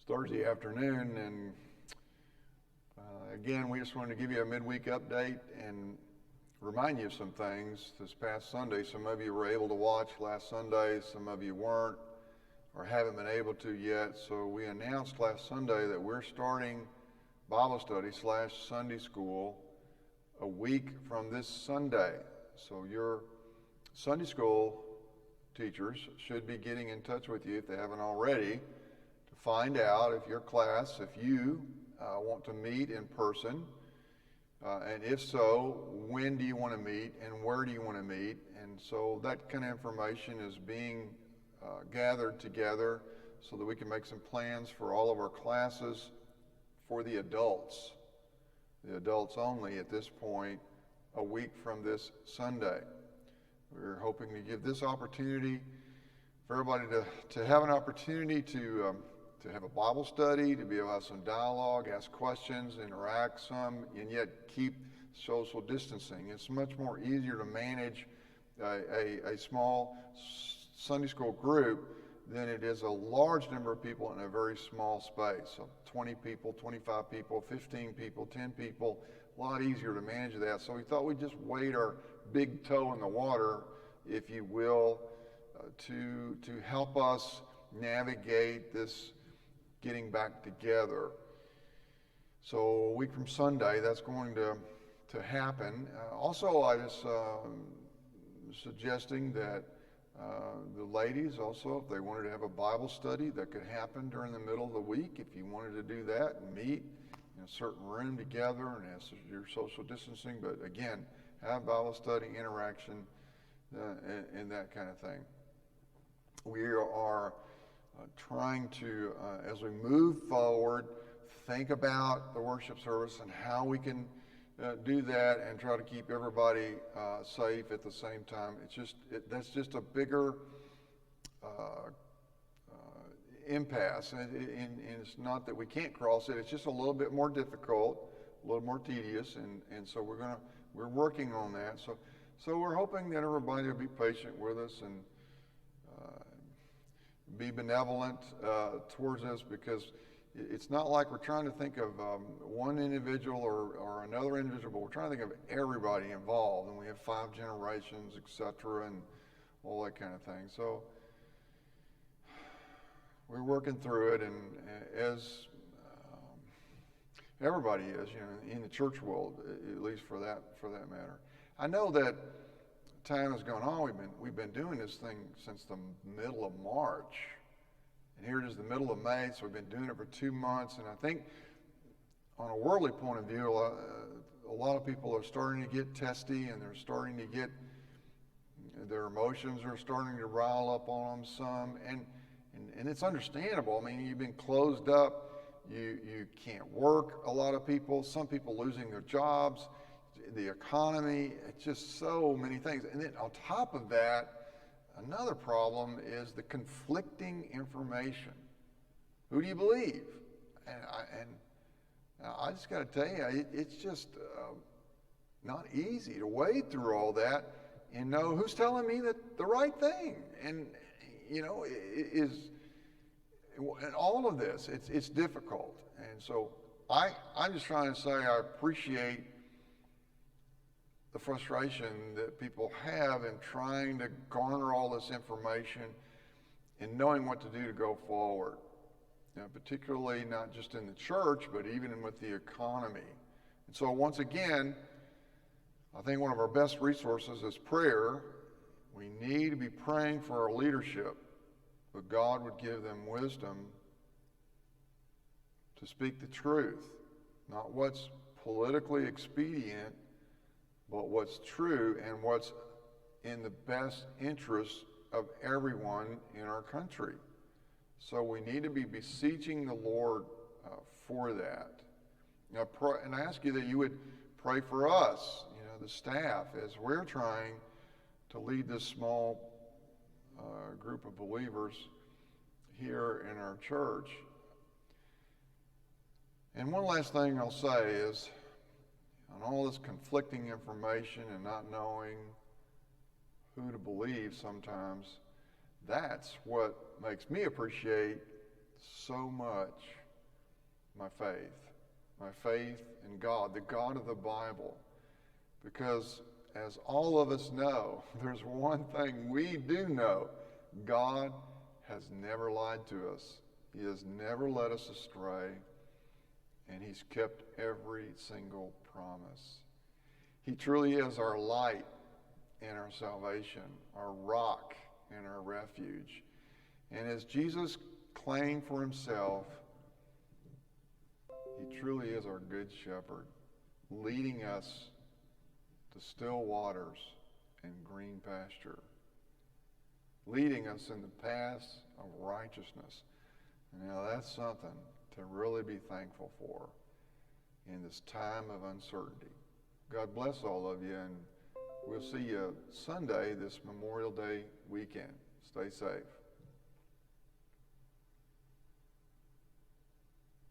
Thursday afternoon, and again, we just wanted to give you a midweek update and remind you of some things. This past Sunday, some of you were able to watch last Sunday, some of you weren't or haven't been able to yet. So we announced last Sunday that we're starting Bible study / Sunday school a week from this Sunday. So your Sunday school teachers should be getting in touch with you if they haven't already, find out if your class, if you want to meet in person, and if so, when do you want to meet and where do you want to meet? And so that kind of information is being gathered together so that we can make some plans for all of our classes for the adults only at this point, a week from this Sunday. We're hoping to give this opportunity for everybody to have an opportunity to have a Bible study, to be able to have some dialogue, ask questions, interact some, and yet keep social distancing. It's much more easier to manage a small Sunday school group than it is a large number of people in a very small space. So 20 people, 25 people, 15 people, 10 people, a lot easier to manage that. So we thought we'd just wade our big toe in the water, if you will, to help us navigate this getting back together. So a week from Sunday, that's going to happen. Also, I was suggesting that the ladies also, if they wanted to have a Bible study, that could happen during the middle of the week. If you wanted to do that and meet in a certain room together and as your social distancing, but again, have Bible study, interaction, and that kind of thing. We are trying to, as we move forward, think about the worship service and how we can do that and try to keep everybody safe at the same time. That's just a bigger impasse, and it's not that we can't cross it. It's just a little bit more difficult, a little more tedious, and so we're working on that. So we're hoping that everybody will be patient with us and be benevolent towards us, because it's not like we're trying to think of one individual or another individual, but we're trying to think of everybody involved, and we have 5 generations, etc., and all that kind of thing. So we're working through it, and as everybody is, in the church world, at least for that matter. I know that time has gone on. We've been doing this thing since the middle of March, and here it is the middle of May, so we've been doing it for 2 months. And I think on a worldly point of view, a lot of people are starting to get testy, and they're starting to get, their emotions are starting to rile up on them some, and it's understandable. I mean, you've been closed up, you can't work, a lot of people, some people losing their jobs, the economy, it's just so many things. And then on top of that, another problem is the conflicting information. Who do you believe? And I just got to tell you, it's just not easy to wade through all that and know who's telling me that the right thing. And and all of this, it's difficult. And so I'm just trying to say I appreciate the frustration that people have in trying to garner all this information and knowing what to do to go forward. Particularly not just in the church, but even with the economy. And so once again, I think one of our best resources is prayer. We need to be praying for our leadership, but God would give them wisdom to speak the truth, not what's politically expedient, but what's true and what's in the best interest of everyone in our country. So we need to be beseeching the Lord for that. Now, and I ask you that you would pray for us, the staff, as we're trying to lead this small group of believers here in our church. And one last thing I'll say is, on all this conflicting information and not knowing who to believe sometimes, that's what makes me appreciate so much my faith in God, the God of the Bible. Because as all of us know, there's one thing we do know. God has never lied to us. He has never led us astray, and He's kept every single promise. He truly is our light and our salvation, our rock and our refuge. And as Jesus claimed for Himself, He truly is our good shepherd, leading us to still waters and green pasture, leading us in the paths of righteousness. Now that's something to really be thankful for in this time of uncertainty. God bless all of you, and we'll see you Sunday, this Memorial Day weekend. Stay safe.